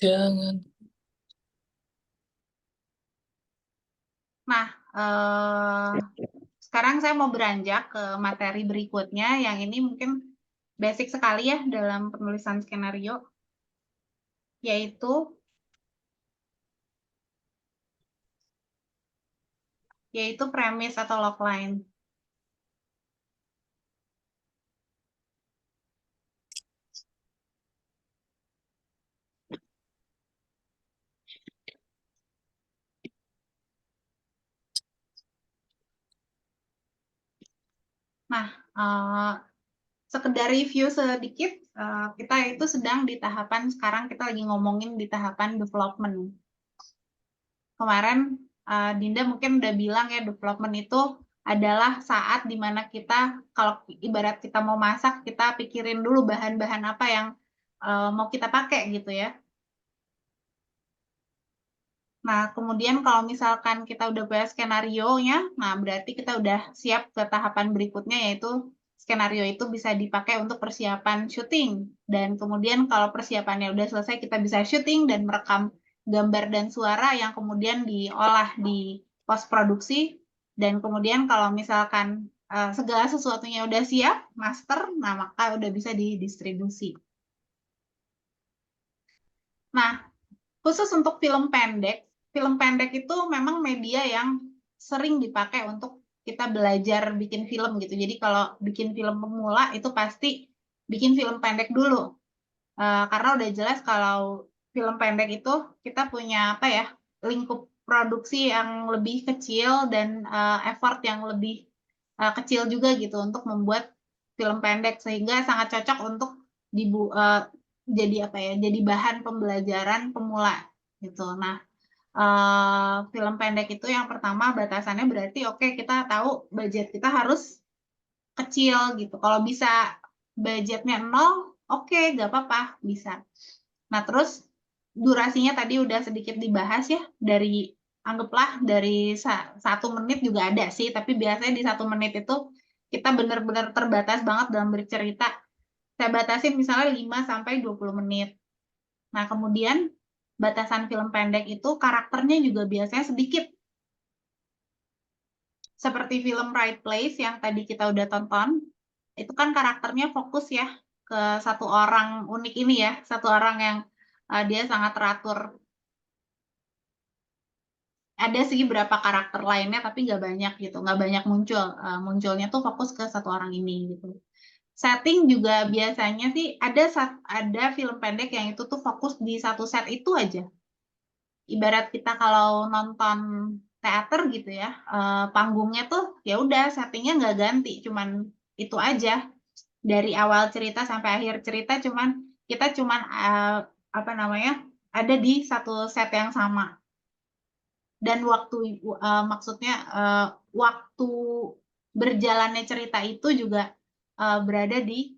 Jangan. Nah, sekarang saya mau beranjak ke materi berikutnya. Yang ini mungkin basic sekali ya dalam penulisan skenario, yaitu premis atau logline. Nah, sekedar review sedikit, kita itu sedang di tahapan, sekarang kita lagi ngomongin di tahapan development. Kemarin Dinda mungkin udah bilang ya, development itu adalah saat dimana kita, kalau ibarat kita mau masak, kita pikirin dulu bahan-bahan apa yang mau kita pakai gitu ya. Nah, kemudian kalau misalkan kita udah punya skenario-nya, nah berarti kita udah siap ke tahapan berikutnya, yaitu skenario itu bisa dipakai untuk persiapan syuting. Dan kemudian kalau persiapannya udah selesai, kita bisa syuting dan merekam gambar dan suara yang kemudian diolah di post-produksi. Dan kemudian kalau misalkan segala sesuatunya udah siap, master, nah maka udah bisa didistribusi. Nah, khusus untuk film pendek itu memang media yang sering dipakai untuk kita belajar bikin film gitu. Jadi kalau bikin film pemula itu pasti bikin film pendek dulu. Karena udah jelas kalau film pendek itu kita punya apa ya, lingkup produksi yang lebih kecil dan effort yang lebih kecil juga gitu untuk membuat film pendek, sehingga sangat cocok untuk jadi apa ya, jadi bahan pembelajaran pemula gitu. Nah, film pendek itu yang pertama batasannya berarti oke, kita tahu budget kita harus kecil gitu. Kalau bisa budgetnya nol, oke, nggak apa-apa, bisa. Nah, terus durasinya tadi udah sedikit dibahas ya, anggaplah dari 1 menit juga ada sih, tapi biasanya di 1 menit itu kita benar-benar terbatas banget dalam bercerita. Saya batasin misalnya 5 sampai 20 menit. Nah, kemudian batasan film pendek itu karakternya juga biasanya sedikit. Seperti film Right Place yang tadi kita udah tonton, itu kan karakternya fokus ya ke satu orang unik ini ya, satu orang yang dia sangat teratur. Ada sih beberapa karakter lainnya tapi nggak banyak gitu, nggak banyak muncul. Munculnya tuh fokus ke satu orang ini gitu. Setting juga biasanya sih ada film pendek yang itu tuh fokus di satu set itu aja. Ibarat kita kalau nonton teater gitu ya, panggungnya tuh ya udah settingnya nggak ganti, cuman itu aja dari awal cerita sampai akhir cerita, kita cuman apa namanya, ada di satu set yang sama. Dan maksudnya waktu berjalannya cerita itu juga berada di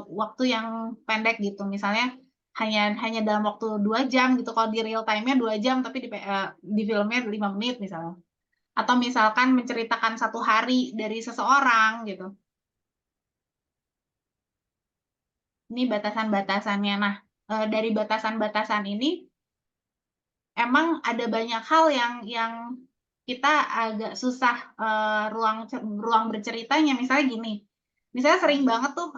waktu yang pendek gitu. Misalnya hanya dalam waktu 2 jam gitu. Kalau di real time-nya 2 jam, tapi di filmnya 5 menit misalnya. Atau misalkan menceritakan 1 hari dari seseorang gitu. Ini batasan-batasannya. Nah, dari batasan-batasan ini emang ada banyak hal yang kita agak susah ruang berceritanya. Misalnya gini, misalnya sering banget tuh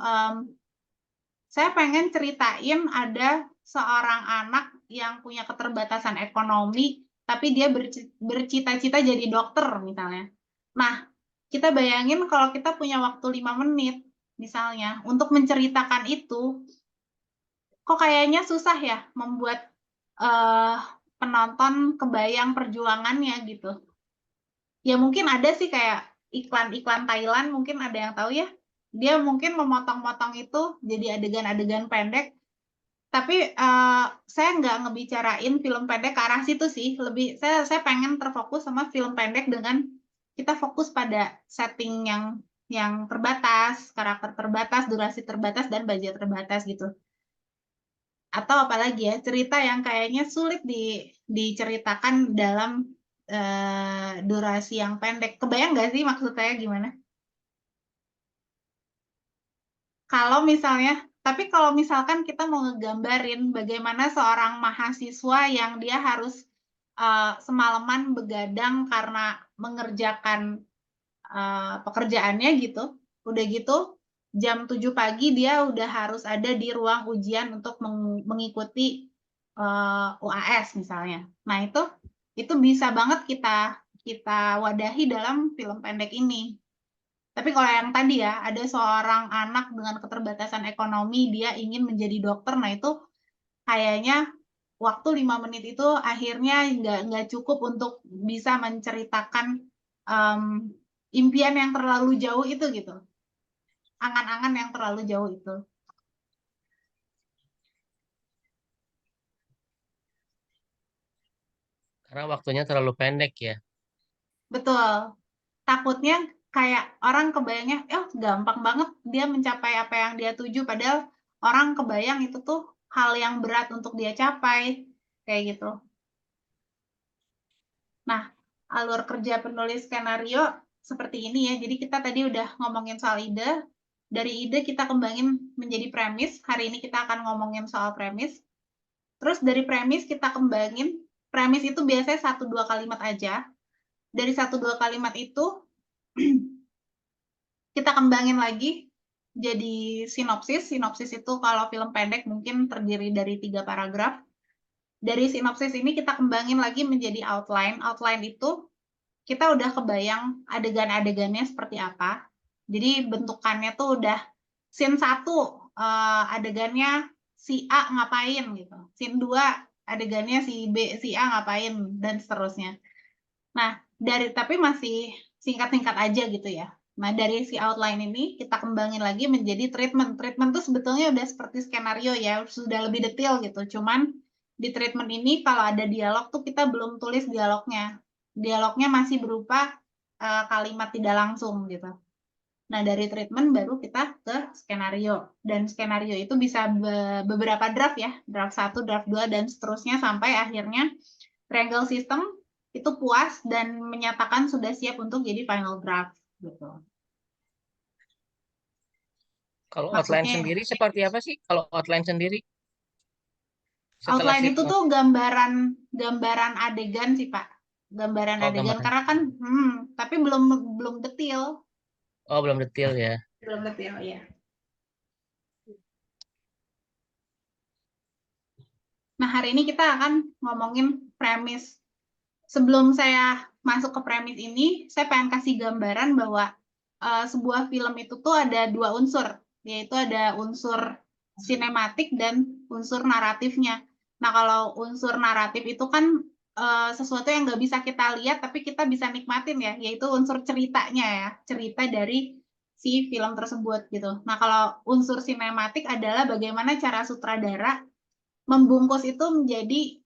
saya pengen ceritain ada seorang anak yang punya keterbatasan ekonomi, tapi dia bercita-cita jadi dokter misalnya. Nah, kita bayangin kalau kita punya waktu 5 menit misalnya untuk menceritakan itu, kok kayaknya susah ya membuat uh, penonton kebayang perjuangannya gitu. Ya mungkin ada sih kayak iklan-iklan Thailand, mungkin ada yang tahu ya. Dia mungkin memotong-motong itu jadi adegan-adegan pendek. Tapi saya nggak ngebicarain film pendek ke arah situ sih. Lebih saya pengen terfokus sama film pendek dengan kita fokus pada setting yang terbatas, karakter terbatas, durasi terbatas, dan budget terbatas gitu. Atau apalagi ya, cerita yang kayaknya sulit diceritakan dalam durasi yang pendek. Kebayang nggak sih maksud saya gimana? Tapi kalau misalkan kita mau ngegambarin bagaimana seorang mahasiswa yang dia harus semalaman begadang karena mengerjakan pekerjaannya gitu, udah gitu jam 7 pagi dia udah harus ada di ruang ujian untuk mengikuti UAS misalnya. Nah, itu bisa banget kita wadahi dalam film pendek ini. Tapi kalau yang tadi ya, ada seorang anak dengan keterbatasan ekonomi, dia ingin menjadi dokter, nah itu kayaknya waktu 5 menit itu akhirnya nggak cukup untuk bisa menceritakan um, impian yang terlalu jauh itu gitu, angan-angan yang terlalu jauh itu. Karena waktunya terlalu pendek ya. Betul. Takutnya kayak orang kebayangnya, gampang banget dia mencapai apa yang dia tuju, padahal orang kebayang itu tuh hal yang berat untuk dia capai, kayak gitu. Nah, alur kerja penulis skenario seperti ini ya. Jadi kita tadi udah ngomongin soal ide. Dari ide kita kembangin menjadi premis. Hari ini kita akan ngomongin soal premis. Terus dari premis kita kembangin. Premis itu biasanya 1-2 kalimat aja. Dari 1-2 kalimat itu kita kembangin lagi jadi sinopsis. Sinopsis itu kalau film pendek mungkin terdiri dari 3 paragraf. Dari sinopsis ini kita kembangin lagi menjadi outline. Outline itu kita udah kebayang adegan-adegannya seperti apa. Jadi bentukannya tuh udah scene 1 adegannya si A ngapain gitu. Scene 2 adegannya si B, si A ngapain dan seterusnya. Nah, tapi masih singkat-singkat aja gitu ya. Nah, dari si outline ini kita kembangin lagi menjadi treatment. Treatment tuh sebetulnya udah seperti skenario ya, sudah lebih detail gitu. Cuman di treatment ini kalau ada dialog tuh kita belum tulis dialognya. Dialognya masih berupa kalimat tidak langsung gitu. Nah, dari treatment baru kita ke skenario. Dan skenario itu bisa beberapa draft ya. Draft 1, draft 2, dan seterusnya sampai akhirnya triangle system itu puas dan menyatakan sudah siap untuk jadi final draft gitu. Kalau outline Maksudnya sendiri seperti apa sih? Kalau outline sendiri setelah outline itu sinopsis. tuh gambaran adegan sih Pak. Gambaran Oh, adegan gambaran. karena kan tapi belum belum detail, Oh, belum detail ya. belum detail ya. Nah, hari ini kita akan ngomongin premis. Sebelum saya masuk ke premis ini, saya pengen kasih gambaran bahwa sebuah film itu tuh ada 2 unsur, yaitu ada unsur sinematik dan unsur naratifnya. Nah, kalau unsur naratif itu kan sesuatu yang nggak bisa kita lihat, tapi kita bisa nikmatin ya, yaitu unsur ceritanya ya, cerita dari si film tersebut gitu. Nah, kalau unsur sinematik adalah bagaimana cara sutradara membungkus itu menjadi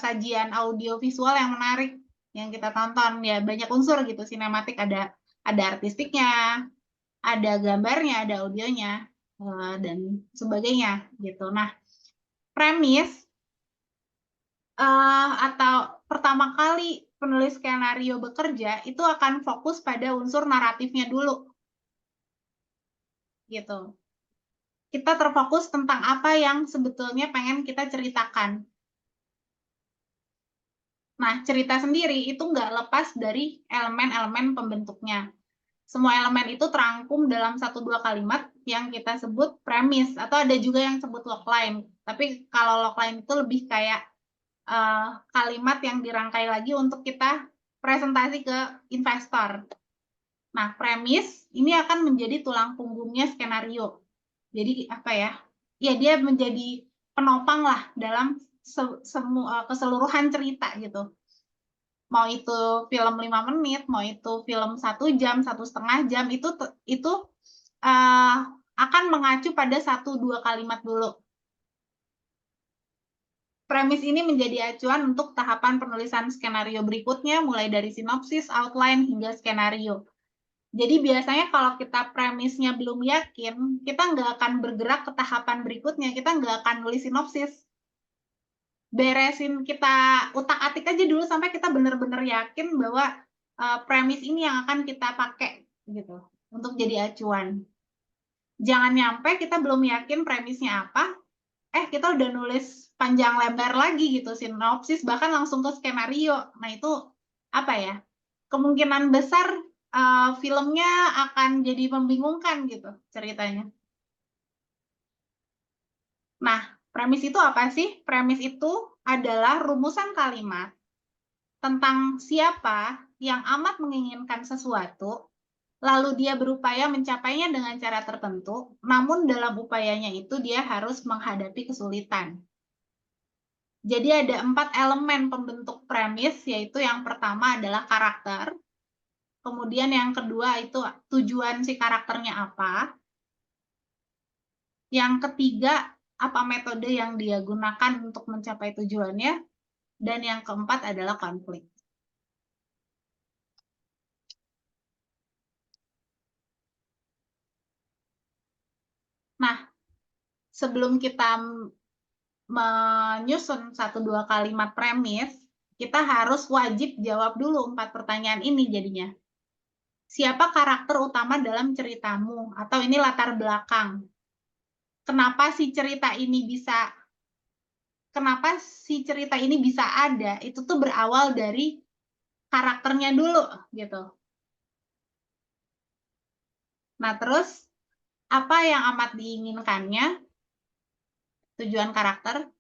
sajian audio visual yang menarik yang kita tonton ya, banyak unsur gitu. Sinematik ada artistiknya, ada gambarnya, ada audionya dan sebagainya gitu. Nah, premis atau pertama kali penulis skenario bekerja itu akan fokus pada unsur naratifnya dulu gitu. Kita terfokus tentang apa yang sebetulnya pengen kita ceritakan. Nah, cerita sendiri itu nggak lepas dari elemen-elemen pembentuknya. Semua elemen itu terangkum dalam 1-2 kalimat yang kita sebut premis, atau ada juga yang sebut logline. Tapi kalau logline itu lebih kayak kalimat yang dirangkai lagi untuk kita presentasi ke investor. Nah, premis ini akan menjadi tulang punggungnya skenario. Jadi apa ya? Ya, dia menjadi penopang lah dalam keseluruhan cerita gitu. Mau itu film 5 menit, mau itu film 1 jam, 1,5 jam, itu uh, akan mengacu pada 1-2 kalimat dulu. Premis ini menjadi acuan untuk tahapan penulisan skenario berikutnya, mulai dari sinopsis, outline, hingga skenario. Jadi biasanya kalau kita premisnya belum yakin, kita nggak akan bergerak ke tahapan berikutnya, kita nggak akan nulis sinopsis. Beresin, kita utak-atik aja dulu sampai kita benar-benar yakin bahwa premis ini yang akan kita pakai gitu untuk jadi acuan. Jangan nyampe kita belum yakin premisnya apa, kita udah nulis panjang lebar lagi gitu, sinopsis, bahkan langsung ke skenario. Nah itu apa ya? Kemungkinan besar filmnya akan jadi membingungkan gitu ceritanya. Nah, premis itu apa sih? Premis itu adalah rumusan kalimat tentang siapa yang amat menginginkan sesuatu, lalu dia berupaya mencapainya dengan cara tertentu, namun dalam upayanya itu dia harus menghadapi kesulitan. Jadi ada 4 elemen pembentuk premis, yaitu yang pertama adalah karakter, kemudian yang kedua itu tujuan si karakternya apa, yang ketiga apa metode yang dia gunakan untuk mencapai tujuannya, dan yang keempat adalah konflik. Nah, sebelum kita menyusun 1-2 kalimat premis, kita harus wajib jawab dulu 4 pertanyaan ini jadinya. Siapa karakter utama dalam ceritamu? Atau ini latar belakang. Kenapa si cerita ini bisa ada? Itu tuh berawal dari karakternya dulu gitu. Nah, terus apa yang amat diinginkannya? Tujuan karakter.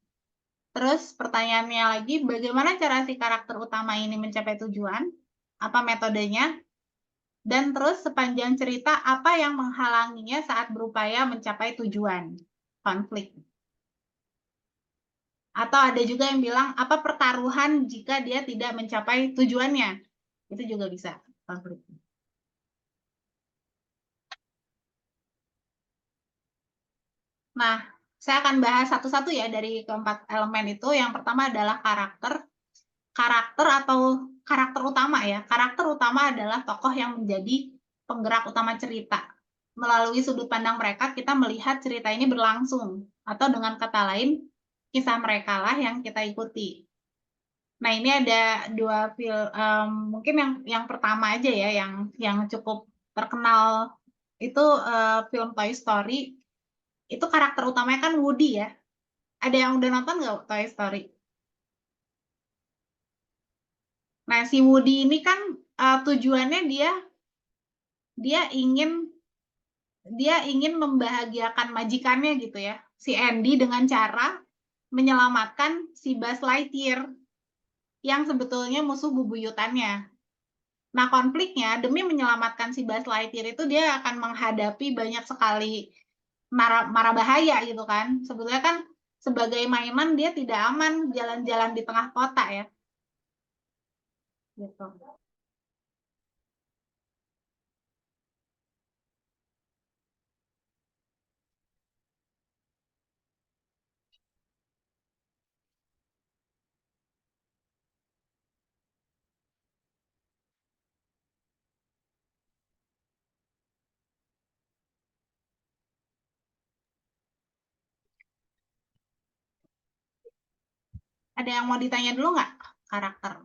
Terus pertanyaannya lagi, bagaimana cara si karakter utama ini mencapai tujuan? Apa metodenya? Dan terus sepanjang cerita, apa yang menghalanginya saat berupaya mencapai tujuan? Konflik. Atau ada juga yang bilang, apa pertaruhan jika dia tidak mencapai tujuannya? Itu juga bisa konflik. Nah, saya akan bahas satu-satu ya dari keempat elemen itu. Yang pertama adalah karakter. Karakter atau karakter utama ya. Karakter utama adalah tokoh yang menjadi penggerak utama cerita. Melalui sudut pandang mereka, kita melihat cerita ini berlangsung. Atau dengan kata lain, kisah mereka lah yang kita ikuti. Nah, ini ada 2 film, mungkin yang pertama aja ya, yang cukup terkenal itu film Toy Story. Itu karakter utamanya kan Woody ya. Ada yang udah nonton nggak Toy Story? Nah, si Woody ini kan tujuannya dia ingin membahagiakan majikannya gitu ya, si Andy, dengan cara menyelamatkan si Buzz Lightyear yang sebetulnya musuh bebuyutannya. Nah, konfliknya demi menyelamatkan si Buzz Lightyear itu dia akan menghadapi banyak sekali mara bahaya gitu kan. Sebetulnya kan sebagai mainan dia tidak aman jalan-jalan di tengah kota ya. Gitu. Ada yang mau ditanya dulu nggak karakter?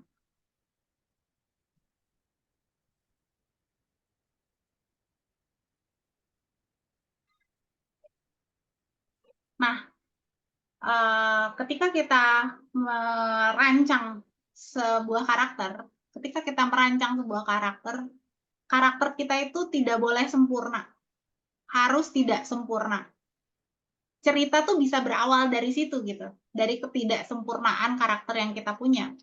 Nah, ketika kita merancang sebuah karakter, karakter kita itu tidak boleh sempurna, harus tidak sempurna. Cerita tuh bisa berawal dari situ gitu, dari ketidaksempurnaan karakter yang kita punya.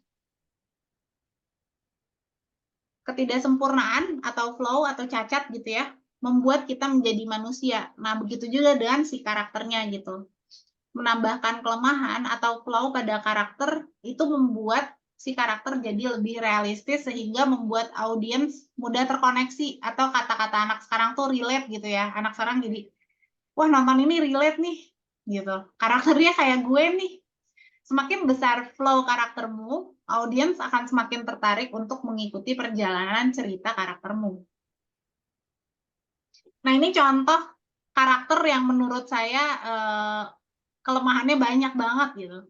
Ketidaksempurnaan atau flaw atau cacat gitu ya, membuat kita menjadi manusia. Nah, begitu juga dengan si karakternya gitu. Menambahkan kelemahan atau flaw pada karakter itu membuat si karakter jadi lebih realistis sehingga membuat audiens mudah terkoneksi, atau kata-kata anak sekarang tuh relate gitu ya. Anak sekarang jadi, wah nonton ini relate nih gitu. Karakternya kayak gue nih. Semakin besar flow karaktermu, audiens akan semakin tertarik untuk mengikuti perjalanan cerita karaktermu. Nah, ini contoh karakter yang menurut saya kelemahannya banyak banget gitu.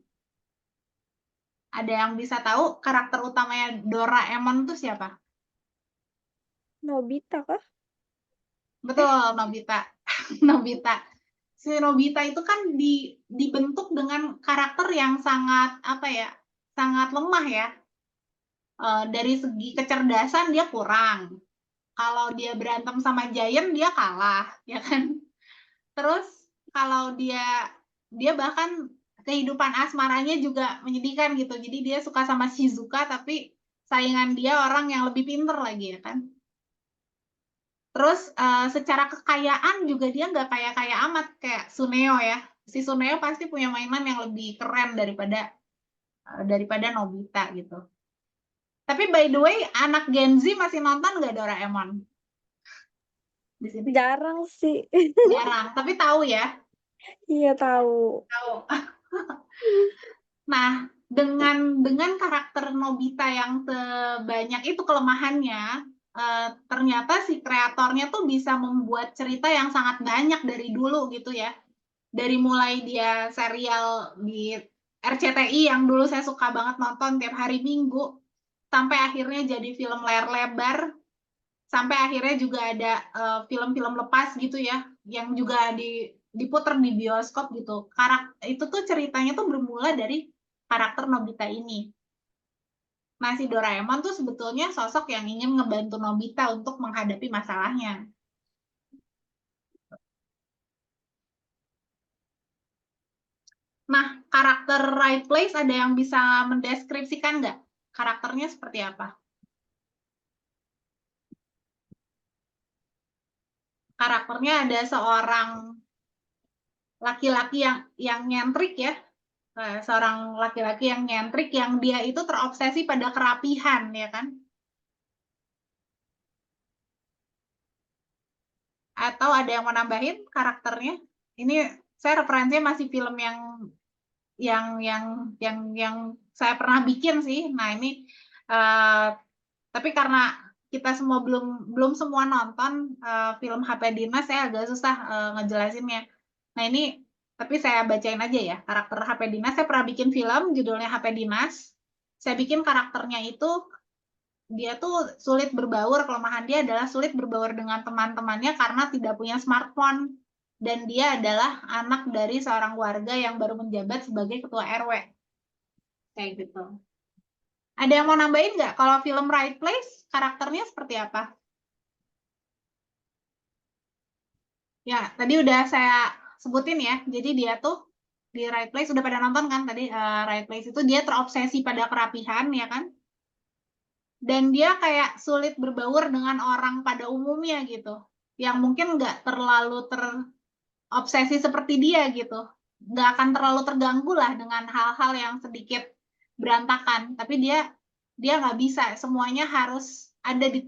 Ada yang bisa tahu karakter utamanya Doraemon itu siapa? Nobita kah? Betul, Nobita. Nobita. Si Nobita itu kan dibentuk dengan karakter yang sangat apa ya? Sangat lemah ya. Dari segi kecerdasan dia kurang. Kalau dia berantem sama Giant dia kalah, ya kan? Terus kalau dia bahkan kehidupan asmaranya juga menyedihkan gitu. Jadi dia suka sama Shizuka tapi saingan dia orang yang lebih pinter lagi ya kan. Terus secara kekayaan juga dia nggak kaya-kaya amat kayak Suneo ya. Si Suneo pasti punya mainan yang lebih keren daripada Nobita gitu. Tapi by the way, anak Gen Z masih nonton nggak Doraemon? Di sini Jarang sih. jarang, tapi tahu ya. Iya tahu. Tahu. Nah, dengan karakter Nobita yang sebanyak itu kelemahannya, ternyata si kreatornya tuh bisa membuat cerita yang sangat banyak dari dulu gitu ya. Dari mulai dia serial di RCTI yang dulu saya suka banget nonton tiap hari Minggu, sampai akhirnya jadi film layar lebar, sampai akhirnya juga ada film-film lepas gitu ya, yang juga diputar di bioskop gitu. Itu tuh ceritanya tuh bermula dari karakter Nobita ini. Nah, si Doraemon tuh sebetulnya sosok yang ingin ngebantu Nobita untuk menghadapi masalahnya. Nah, karakter Right Place ada yang bisa mendeskripsikan nggak? Karakternya seperti apa? Karakternya ada seorang laki-laki yang nyentrik ya, seorang laki-laki yang nyentrik yang dia itu terobsesi pada kerapihan ya kan? Atau ada yang mau nambahin karakternya? Ini saya referensinya masih film yang saya pernah bikin sih. Nah, ini tapi karena kita semua belum semua nonton film HP Dinas, saya agak susah ngejelasinnya. Nah, ini tapi saya bacain aja ya. Karakter HP Dinas, saya pernah bikin film judulnya HP Dinas. Saya bikin karakternya itu dia tuh sulit berbaur, kelemahan dia adalah sulit berbaur dengan teman-temannya karena tidak punya smartphone. Dan dia adalah anak dari seorang warga yang baru menjabat sebagai ketua RW. Kayak gitu. Ada yang mau nambahin nggak? Kalau film Right Place, karakternya seperti apa? Ya, tadi udah saya sebutin ya. Jadi dia tuh di Right Place, udah pada nonton kan tadi Right Place itu dia terobsesi pada kerapihan, ya kan? Dan dia kayak sulit berbaur dengan orang pada umumnya gitu. Yang mungkin nggak terlalu terobsesi seperti dia gitu. Nggak akan terlalu terganggu lah dengan hal-hal yang sedikit berantakan. Tapi dia nggak bisa. Semuanya harus ada di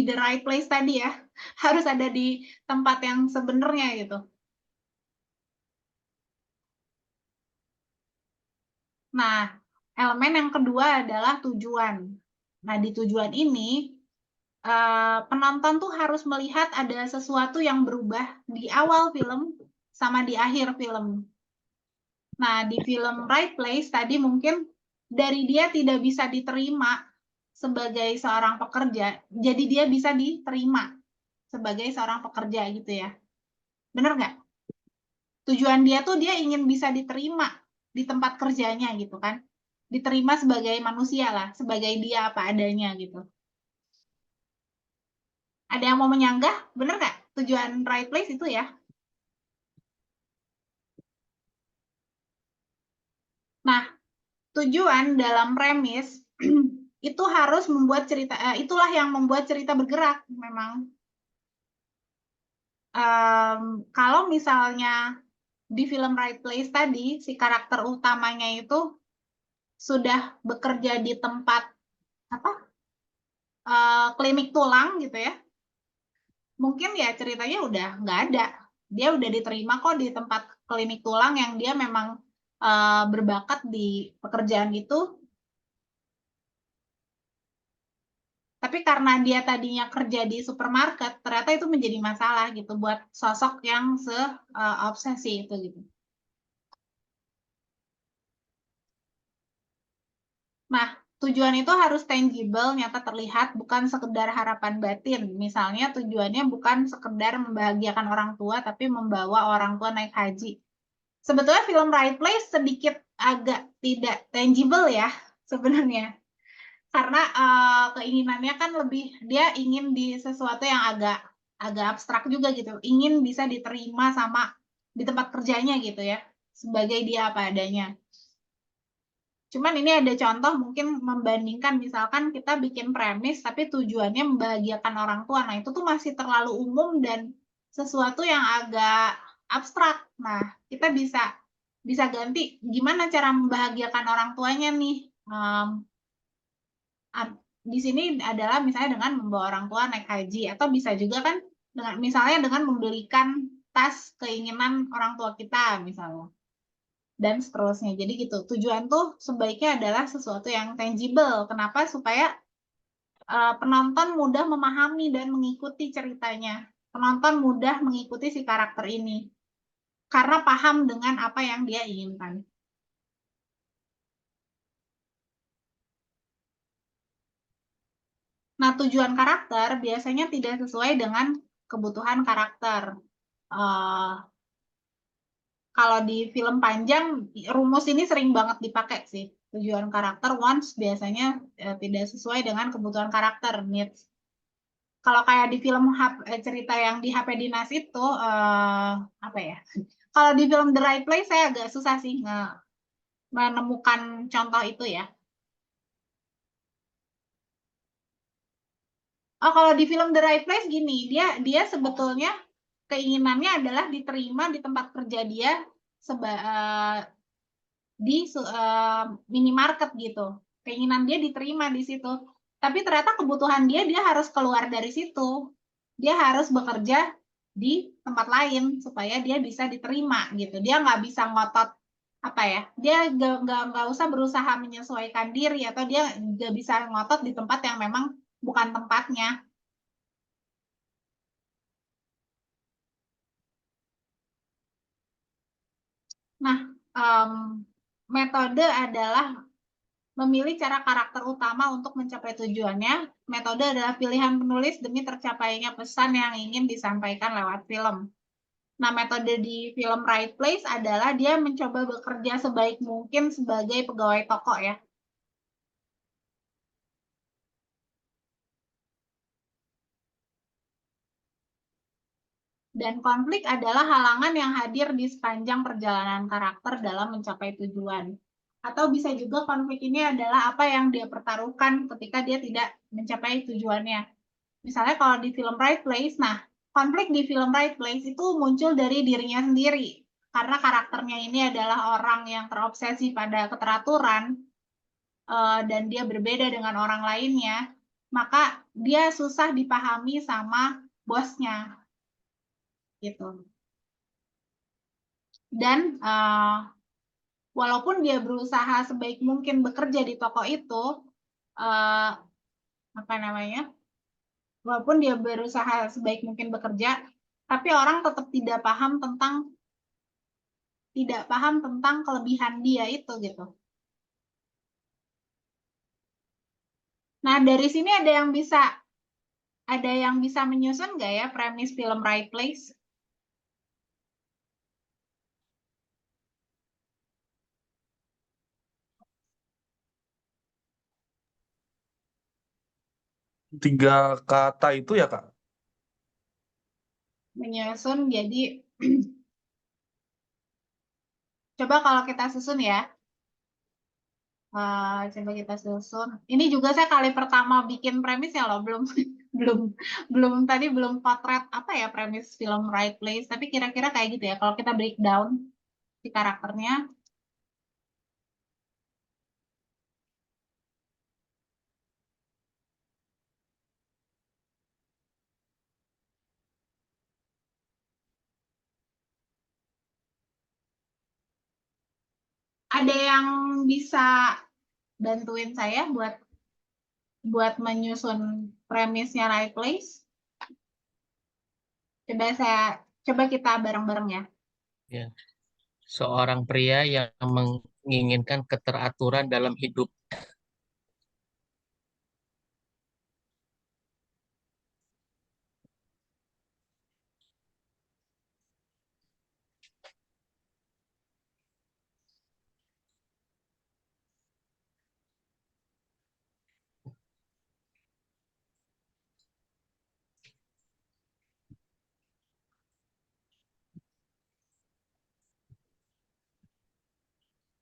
the right place tadi ya. Harus ada di tempat yang sebenarnya gitu. Nah, elemen yang kedua adalah tujuan. Nah, di tujuan ini penonton tuh harus melihat ada sesuatu yang berubah di awal film sama di akhir film. Nah, di film Right Place tadi mungkin dari dia tidak bisa diterima sebagai seorang pekerja, jadi dia bisa diterima sebagai seorang pekerja gitu ya. Bener nggak? Tujuan dia tuh dia ingin bisa diterima di tempat kerjanya gitu kan. Diterima sebagai manusia lah, sebagai dia apa adanya gitu. Ada yang mau menyanggah? Bener nggak? Tujuan Right Place itu ya. Nah, tujuan dalam premis itu harus membuat cerita, itulah yang membuat cerita bergerak memang. Kalau misalnya di film Right Place tadi, si karakter utamanya itu sudah bekerja di tempat apa klinik tulang gitu ya, mungkin ya ceritanya udah nggak ada. Dia udah diterima kok di tempat klinik tulang yang dia memang berbakat di pekerjaan itu. Tapi karena dia tadinya kerja di supermarket, ternyata itu menjadi masalah gitu buat sosok yang obsesi itu gitu. Nah, tujuan itu harus tangible, nyata terlihat, bukan sekedar harapan batin. Misalnya tujuannya bukan sekedar membahagiakan orang tua, tapi membawa orang tua naik haji. Sebetulnya film Right Place sedikit agak tidak tangible ya sebenarnya. Karena keinginannya kan lebih, dia ingin di sesuatu yang agak abstrak juga gitu. Ingin bisa diterima sama di tempat kerjanya gitu ya. Sebagai dia apa adanya. Cuman ini ada contoh mungkin membandingkan misalkan kita bikin premis tapi tujuannya membahagiakan orang tua. Nah, itu tuh masih terlalu umum dan sesuatu yang agak abstrak. Nah, kita bisa ganti gimana cara membahagiakan orang tuanya nih. Di sini adalah misalnya dengan membawa orang tua naik haji atau bisa juga kan dengan misalnya dengan membelikan tas keinginan orang tua kita misalnya dan seterusnya. Jadi gitu. Tujuan tuh sebaiknya adalah sesuatu yang tangible. Kenapa? Supaya penonton mudah memahami dan mengikuti ceritanya. Penonton mudah mengikuti si karakter ini karena paham dengan apa yang dia inginkan. Nah, tujuan karakter biasanya tidak sesuai dengan kebutuhan karakter. Kalau di film panjang, rumus ini sering banget dipakai sih. Tujuan karakter wants biasanya tidak sesuai dengan kebutuhan karakter, needs. Kalau kayak di film cerita yang di HP Dinas itu, apa ya? Kalau di film The Right Place, saya agak susah sih menemukan contoh itu ya. Oh, kalau di film The Right Place gini, dia sebetulnya keinginannya adalah diterima di tempat kerja dia di minimarket gitu. Keinginan dia diterima di situ. Tapi ternyata kebutuhan dia harus keluar dari situ. Dia harus bekerja di tempat lain supaya dia bisa diterima gitu. Dia nggak bisa ngotot apa ya? Dia nggak usah berusaha menyesuaikan diri atau dia nggak bisa ngotot di tempat yang memang bukan tempatnya. Nah, metode adalah memilih cara karakter utama untuk mencapai tujuannya. Metode adalah pilihan penulis demi tercapainya pesan yang ingin disampaikan lewat film. Nah, metode di film Right Place adalah dia mencoba bekerja sebaik mungkin sebagai pegawai toko ya. Dan konflik adalah halangan yang hadir di sepanjang perjalanan karakter dalam mencapai tujuan. Atau bisa juga konflik ini adalah apa yang dia pertaruhkan ketika dia tidak mencapai tujuannya. Misalnya kalau di film Right Place, nah konflik di film Right Place itu muncul dari dirinya sendiri. Karena karakternya ini adalah orang yang terobsesi pada keteraturan dan dia berbeda dengan orang lainnya, maka dia susah dipahami sama bosnya. Gitu. Dan walaupun dia berusaha sebaik mungkin bekerja di toko itu, apa namanya? Walaupun dia berusaha sebaik mungkin bekerja, tapi orang tetap tidak paham tentang kelebihan dia itu gitu. Nah, dari sini ada yang bisa menyusun nggak ya premis film Right Place? Tiga kata itu ya, Kak? Menyusun jadi coba kalau kita susun ya. Coba kita susun. Ini juga saya kali pertama bikin premis ya loh, belum belum belum potret apa ya premis film Right Place, tapi kira-kira kayak gitu ya kalau kita breakdown si karakternya. Ada yang bisa bantuin saya buat buat menyusun premisnya Right Place. Coba kita bareng-bareng ya. Ya. Seorang pria yang menginginkan keteraturan dalam hidup.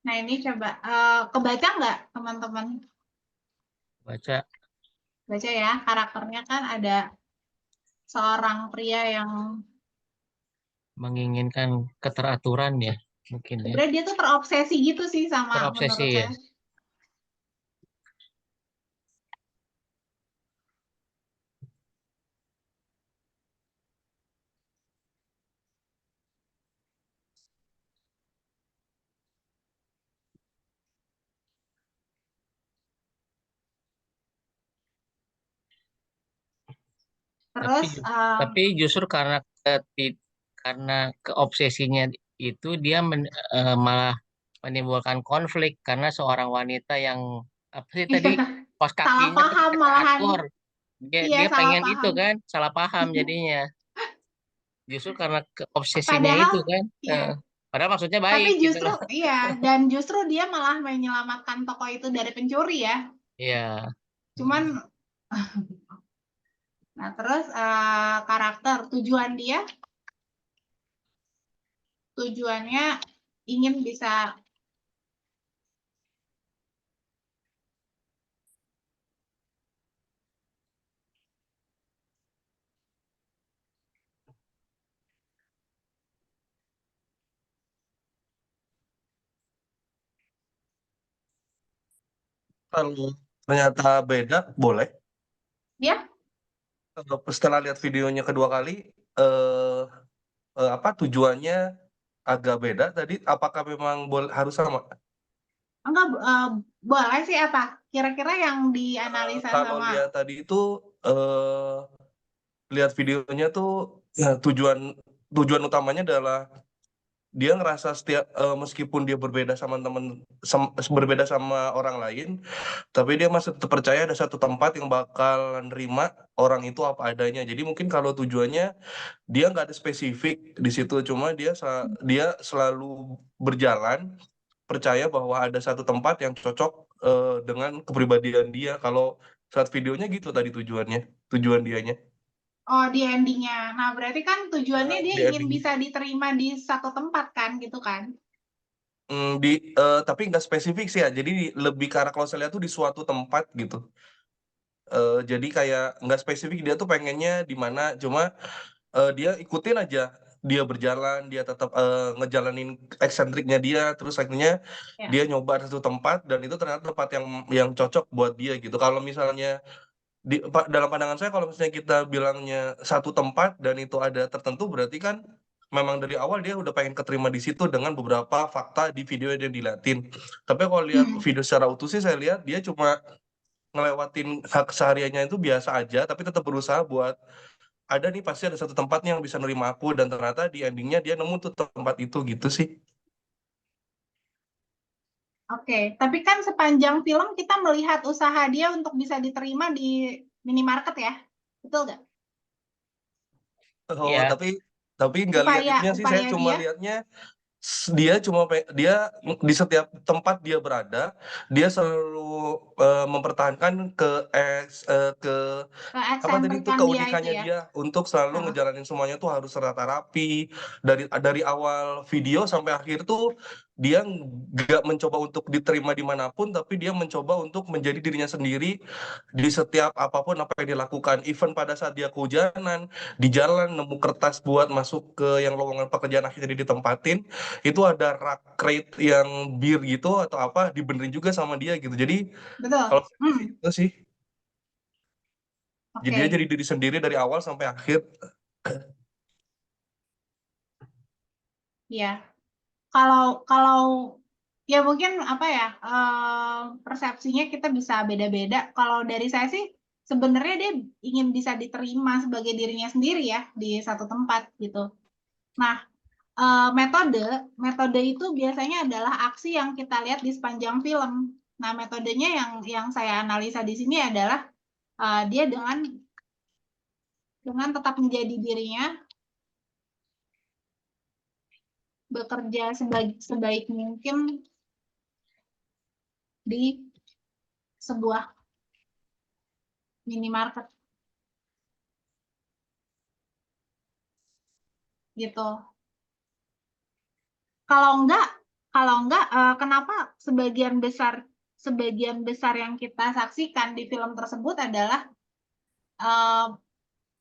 Nah, ini coba kebaca nggak teman-teman? Baca Baca ya, karakternya kan ada seorang pria yang menginginkan keteraturan ya, mungkin ya. sebenarnya dia tuh terobsesi gitu sih sama Terobsesi menurut ya. saya. Tapi Terus tapi justru karena keobsesinya itu dia malah menimbulkan konflik karena seorang wanita yang apa sih tadi iya, kos salah kakinya kan paham malahan. teratur. Dia Iya, dia salah pengen itu paham. kan, salah paham jadinya. Justru karena obsesinya Padahal itu kan. ya, Padahal maksudnya tapi baik gitu justru loh. iya, dan justru dia malah menyelamatkan toko itu dari pencuri ya. Iya. Cuman nah terus karakter tujuannya ingin bisa Kalau ternyata beda, boleh. dia Setelah lihat videonya kedua kali, eh apa tujuannya agak beda tadi? Apakah memang harus sama? enggak boleh sih apa? Kira-kira yang dianalisa Kalau sama lihat tadi itu, lihat videonya tuh, ya, tujuan utamanya adalah dia ngerasa meskipun dia berbeda sama berbeda sama orang lain, tapi dia masih tetap percaya ada satu tempat yang bakal nerima orang itu apa adanya. Jadi mungkin kalau tujuannya dia nggak ada spesifik di situ, cuma dia selalu berjalan percaya bahwa ada satu tempat yang cocok dengan kepribadian dia. Kalau saat videonya gitu tadi tujuan dianya. oh di endingnya. Nah berarti kan tujuannya dia Di ingin ending. bisa diterima di satu tempat kan gitu kan? Tapi nggak spesifik sih ya. Jadi lebih ke arah kalau saya lihat tuh di suatu tempat gitu. Jadi kayak nggak spesifik dia tuh pengennya di mana. Cuma dia ikutin aja. Dia berjalan, dia tetap ngejalanin eksentriknya dia. Terus akhirnya Ya. dia nyoba satu tempat dan itu ternyata tempat yang cocok buat dia gitu. Kalau misalnya dalam pandangan saya kalau misalnya kita bilangnya satu tempat dan itu ada tertentu berarti kan memang dari awal dia udah pengen keterima di situ dengan beberapa fakta di video yang diliatin. Tapi kalau lihat video secara utuh sih saya lihat dia cuma ngelewatin hak sehariannya itu biasa aja tapi tetap berusaha buat ada nih pasti ada satu tempatnya yang bisa nerima aku dan ternyata di endingnya dia nemu tuh tempat itu gitu sih. Oke, tapi kan sepanjang film kita melihat usaha dia untuk bisa diterima di minimarket ya, betul nggak? Oh, Iya. tapi nggak lihat Upaya itunya sih, saya upaya cuma dia. lihatnya dia di setiap tempat dia berada, dia selalu mempertahankan ke apa tadi itu Keeksentrikan dia itu keunikannya ya. dia untuk selalu Heeh. ngejalanin semuanya tuh harus rata rapi dari awal video sampai akhir tuh dia nggak mencoba untuk diterima dimanapun tapi dia mencoba untuk menjadi dirinya sendiri di setiap apapun apa yang dilakukan, even pada saat dia kehujanan di jalan nemu kertas buat masuk ke yang lowongan pekerjaan akhirnya ditempatin itu ada rak crate yang bir gitu atau apa dibenerin juga sama dia gitu. Jadi kalau Betul. saya sih itu sih, jadi dia Oke. jadi diri sendiri dari awal sampai akhir. Ya. Kalau kalau Ya mungkin apa ya, persepsinya kita bisa beda-beda. Kalau dari saya sih sebenarnya dia ingin bisa diterima sebagai dirinya sendiri ya di satu tempat gitu. Nah, metode itu biasanya adalah aksi yang kita lihat di sepanjang film. Nah, metodenya yang saya analisa di sini adalah dia dengan tetap menjadi dirinya, bekerja sebaik mungkin di sebuah minimarket gitu. Kalau enggak, kenapa sebagian besar yang kita saksikan di film tersebut adalah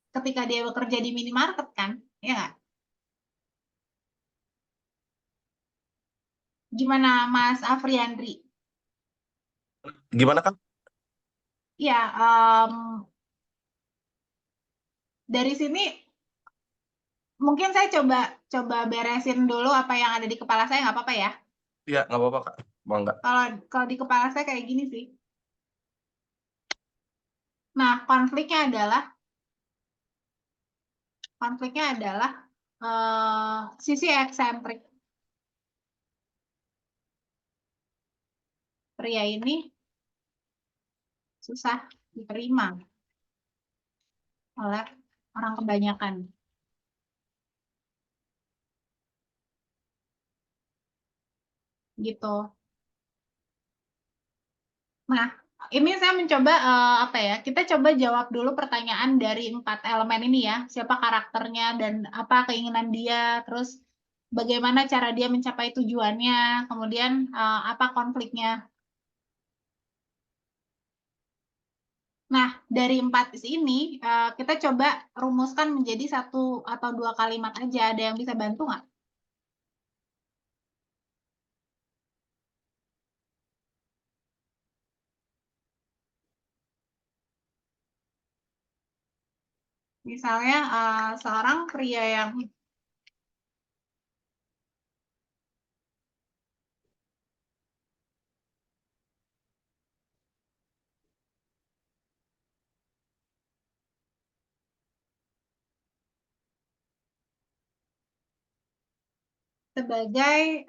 ketika dia bekerja di minimarket kan, ya nggak? Gimana Mas Afriandri? Gimana, Kak? Ya, dari sini mungkin saya coba beresin dulu apa yang ada di kepala saya, nggak apa-apa ya? Iya, nggak apa-apa, Kak. Bangga. Kalau di kepala saya kayak gini sih. Nah, konfliknya adalah sisi eksentrik pria ini susah diterima oleh orang kebanyakan gitu. Nah, ini saya mencoba apa ya? Kita coba jawab dulu pertanyaan dari 4 elemen ini ya. Siapa karakternya dan apa keinginan dia, terus bagaimana cara dia mencapai tujuannya, kemudian apa konfliknya. Nah, dari 4 ini kita coba rumuskan menjadi 1 atau 2 kalimat aja. Ada yang bisa bantu nggak? Misalnya seorang pria yang sebagai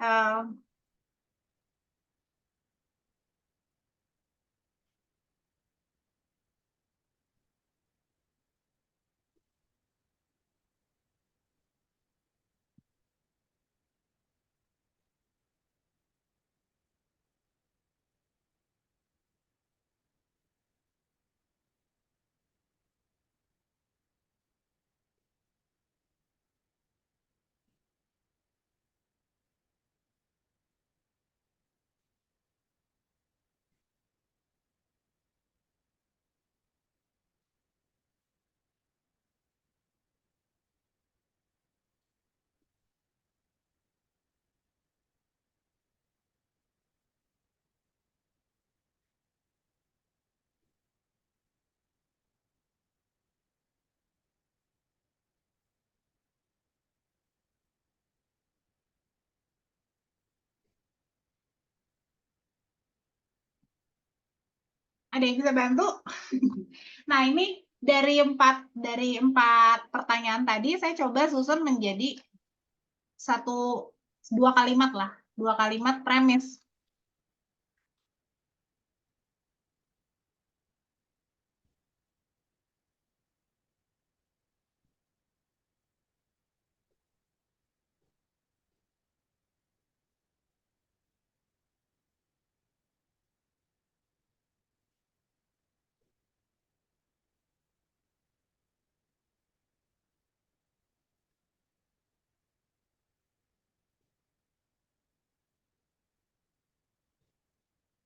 ada yang bisa bantu? Nah, ini dari empat pertanyaan tadi saya coba susun menjadi dua kalimat lah, 2 kalimat premis.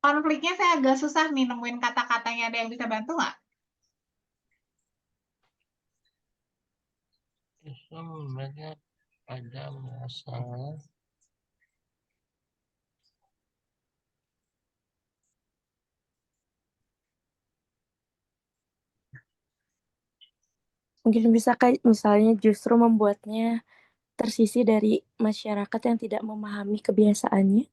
Konfliknya saya agak susah nih nemuin kata-katanya, ada yang bisa bantu nggak? Mereka ada masalah. Mungkin bisa kayak misalnya justru membuatnya tersisih dari masyarakat yang tidak memahami kebiasaannya.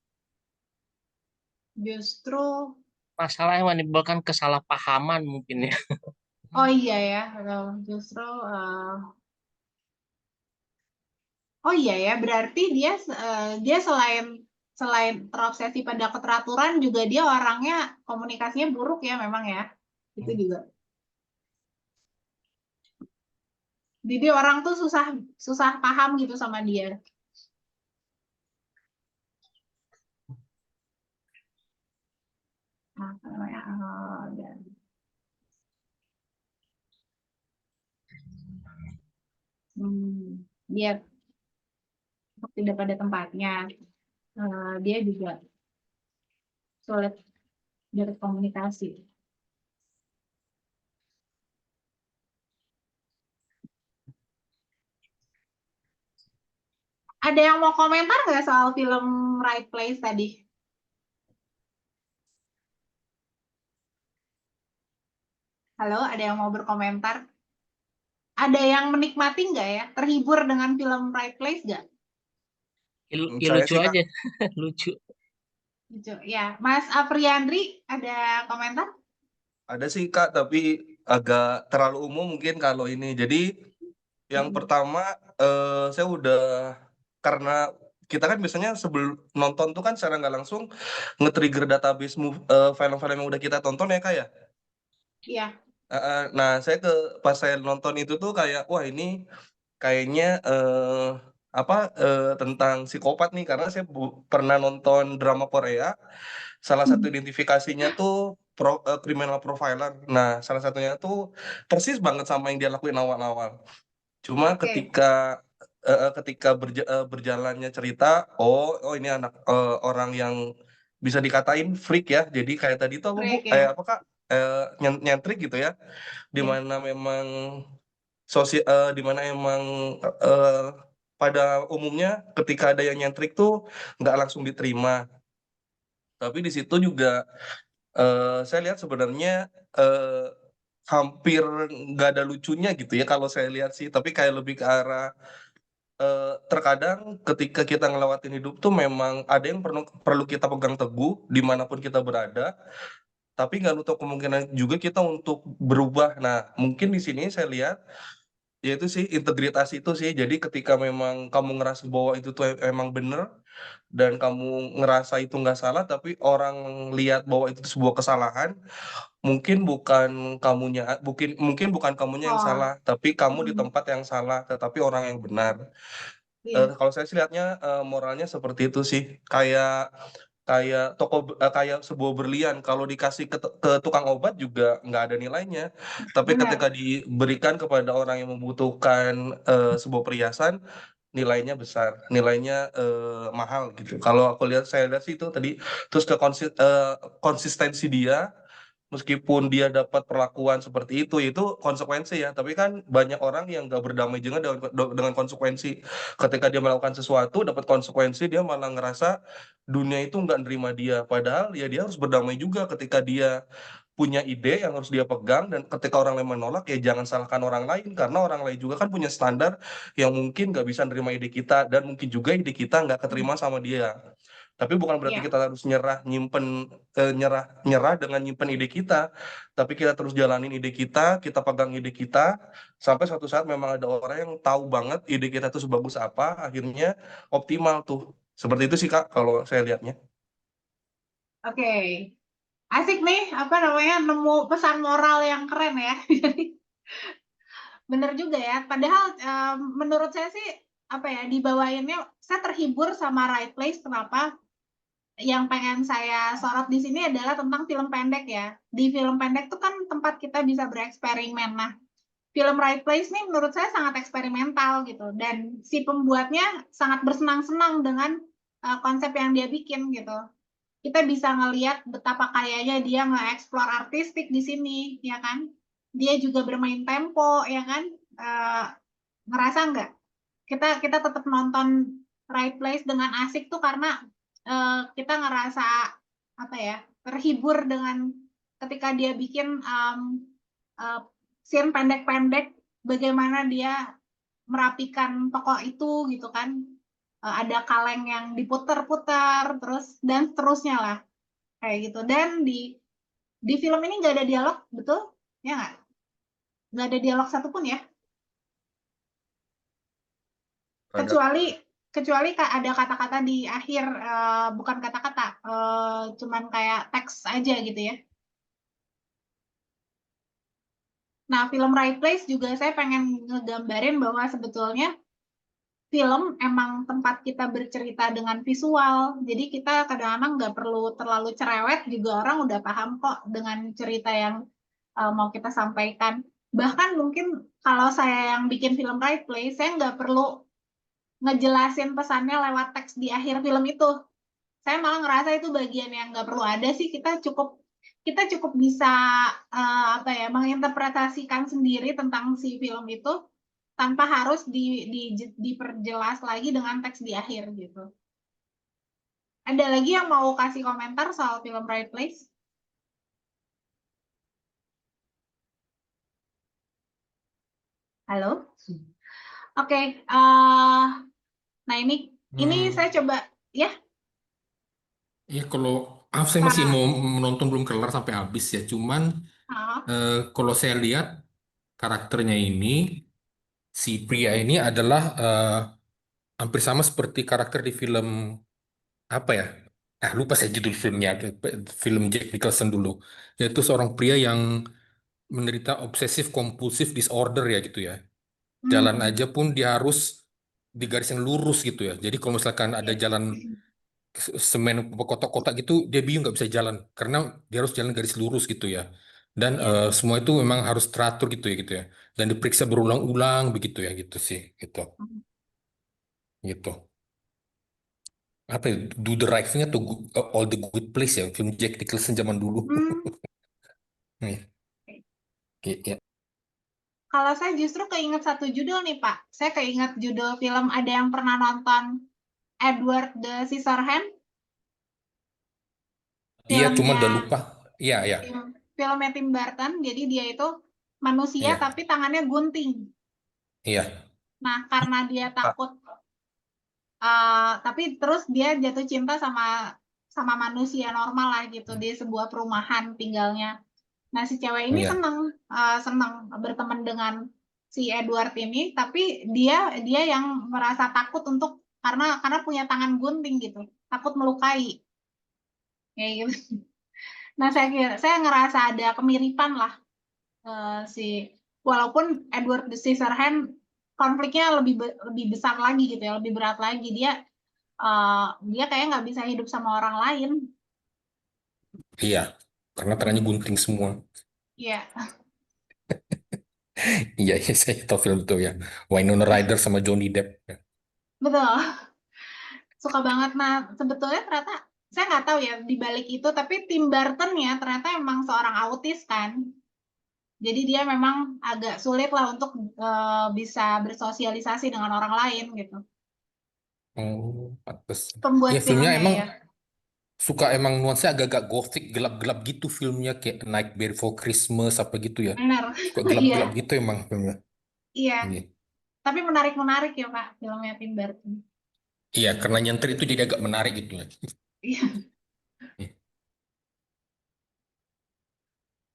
Justru, Masalah yang menimbulkan kesalahpahaman mungkin ya. oh iya ya, justru, oh iya ya, berarti dia selain selain terobsesi pada keteraturan juga dia orangnya komunikasinya buruk ya memang ya. Itu juga. Jadi orang tuh susah susah paham gitu sama dia. Nah, dia tidak pada tempatnya. Dia juga sulit berkomunikasi. Ada yang mau komentar nggak soal film Right Place tadi? Halo, ada yang mau berkomentar? Ada yang menikmati nggak ya? Terhibur dengan film Right Place nggak? Ya Saya lucu sih Kak aja, lucu. Lucu. Ya, Mas Afriandri ada komentar? ada sih Kak, tapi agak terlalu umum mungkin kalau ini. Jadi yang pertama saya udah karena kita kan biasanya sebelum nonton tuh kan secara nggak langsung nge-trigger database film-film yang udah kita tonton ya Kak ya. Iya. Nah saya pas saya nonton itu tuh kayak wah ini kayaknya apa tentang psikopat nih karena saya pernah nonton drama Korea. Salah satu identifikasinya tuh criminal profiler. Nah, salah satunya tuh persis banget sama yang dia lakuin awal-awal. Cuma Oke. ketika berjalannya cerita, oh ini anak orang yang bisa dikatain freak ya. Jadi kayak tadi tuh apa Bu? Break ya. Apa Kak? Nyentrik gitu ya. Di Iya. mana memang di mana emang eh, pada umumnya ketika ada yang nyentrik tuh nggak langsung diterima. Tapi di situ juga saya lihat sebenarnya eh, hampir nggak ada lucunya gitu ya kalau saya lihat sih. Tapi kayak lebih ke arah terkadang ketika kita ngelewatin hidup tuh memang ada yang perlu perlu kita pegang teguh dimanapun kita berada. Tapi nggak nutup kemungkinan juga kita untuk berubah. Nah, mungkin di sini saya lihat yaitu sih integritas itu sih. Jadi ketika memang kamu ngerasa bahwa itu tuh emang bener dan kamu ngerasa itu nggak salah, tapi orang lihat bahwa itu sebuah kesalahan, mungkin bukan mungkin bukan kamunya yang Oh. salah, tapi kamu di Hmm. tempat yang salah, tetapi orang yang benar. Iya. Kalau saya sih lihatnya moralnya seperti itu sih, kayak kayak kayak sebuah berlian kalau dikasih ke tukang obat juga nggak ada nilainya, tapi ketika Benar. diberikan kepada orang yang membutuhkan sebuah perhiasan nilainya besar, nilainya mahal gitu. Kalau saya lihat sih itu tadi, terus konsistensi dia, meskipun dia dapat perlakuan seperti itu konsekuensi ya. Tapi kan banyak orang yang gak berdamai juga dengan konsekuensi. Ketika dia melakukan sesuatu, dapat konsekuensi, dia malah ngerasa dunia itu nggak nerima dia. Padahal ya dia harus berdamai juga ketika dia punya ide yang harus dia pegang, dan ketika orang lain menolak ya jangan salahkan orang lain karena orang lain juga kan punya standar yang mungkin nggak bisa nerima ide kita, dan mungkin juga ide kita nggak keterima sama dia. Tapi bukan berarti Iya. kita harus nyerah dengan nyimpen ide kita, tapi kita terus jalanin ide kita, kita pegang ide kita sampai suatu saat memang ada orang yang tahu banget ide kita tuh sebagus apa, akhirnya optimal tuh. Seperti itu sih Kak kalau saya lihatnya. Oke. Asik nih, apa namanya, nemu pesan moral yang keren ya. Jadi bener juga ya. Padahal menurut saya sih apa ya, dibawainnya saya terhibur sama Right Place. Kenapa? Yang pengen saya sorot di sini adalah tentang film pendek ya. Di film pendek tuh kan tempat kita bisa bereksperimen. Nah, film Right Place nih menurut saya sangat eksperimental gitu. Dan si pembuatnya sangat bersenang-senang dengan konsep yang dia bikin gitu. Kita bisa ngelihat betapa kayanya dia nge-explore artistik di sini, ya kan? Dia juga bermain tempo, ya kan? Ngerasa nggak? Kita tetap nonton Right Place dengan asik tuh karena kita ngerasa apa ya, terhibur dengan ketika dia bikin scene pendek-pendek, bagaimana dia merapikan tokoh itu gitu kan. Ada kaleng yang diputer-puter terus dan seterusnya lah. kayak gitu. Dan di film ini nggak ada dialog, betul? Ya nggak? Nggak ada dialog satupun ya? Ada. Kecuali ada kata-kata di akhir, bukan kata-kata, cuman kayak teks aja gitu ya. Nah, film Right Place juga saya pengen ngegambarin bahwa sebetulnya film emang tempat kita bercerita dengan visual. Jadi kita kadang-kadang nggak perlu terlalu cerewet, juga orang udah paham kok dengan cerita yang mau kita sampaikan. Bahkan mungkin kalau saya yang bikin film Right Place, saya nggak perlu ngejelasin pesannya lewat teks di akhir film itu. Saya malah ngerasa itu bagian yang nggak perlu ada sih. Kita cukup bisa menginterpretasikan sendiri tentang si film itu tanpa harus diperjelas lagi dengan teks di akhir gitu. Ada lagi yang mau kasih komentar soal film Right Place? Halo? Oke, nah ini saya coba ya. Ya kalau saya masih mau menonton belum kelar sampai habis ya. Cuman kalau saya lihat karakternya ini, si pria ini adalah hampir sama seperti karakter di film apa ya? Lupa saya judul filmnya. Film Jack Nicholson dulu. Yaitu seorang pria yang menderita obsesif kompulsif disorder ya gitu ya. Jalan aja pun dia harus di garis yang lurus gitu ya. Jadi kalau misalkan ada jalan semen kotak-kotak gitu dia bingung nggak bisa jalan karena dia harus jalan garis lurus gitu ya dan semua itu memang harus teratur gitu ya dan diperiksa berulang-ulang begitu ya gitu sih gitu apa ya Do the Right Thing atau All the Good Place ya film Jack Nicholson zaman dulu. Iya. Iya. Kalau saya justru keinget satu judul nih Pak. Saya keinget judul film, ada yang pernah nonton Edward the Scissorhand? Iya cuma udah Filmnya lupa. Iya. filmnya Tim Burton. Jadi dia itu manusia Iya. tapi tangannya gunting. Iya. Nah, karena dia takut, tapi terus dia jatuh cinta sama manusia normal lah gitu di sebuah perumahan tinggalnya. Nah, si cewek ini Iya. senang berteman dengan si Edward ini, tapi dia yang merasa takut karena punya tangan gunting gitu, takut melukai. Kayak gitu. Nah, saya ngerasa ada kemiripan lah, walaupun Edward the Scissorhand konfliknya lebih besar lagi gitu ya, lebih berat lagi. Dia kayak nggak bisa hidup sama orang lain. Iya karena tangannya gunting semua. Iya. Iya saya tahu film itu ya Winona Ryder sama Johnny Depp ya. Betul. Suka banget. Nah, sebetulnya ternyata saya nggak tahu ya di balik itu, tapi Tim Burton ya ternyata emang seorang autis kan. Jadi dia memang agak sulit lah untuk bisa bersosialisasi dengan orang lain gitu. Oh, pantes. Pembuat Ya filmnya filmnya emang ya. suka emang nuansa agak-agak gothic, gelap-gelap gitu filmnya kayak Nightmare Before Christmas apa gitu ya. Benar. Suka Iya. gelap-gelap gitu emang filmnya. Iya. Iya. Tapi menarik-menarik ya Pak filmnya Tim Burton. Iya, karena nyanter itu jadi agak menarik gitu ya. Iya.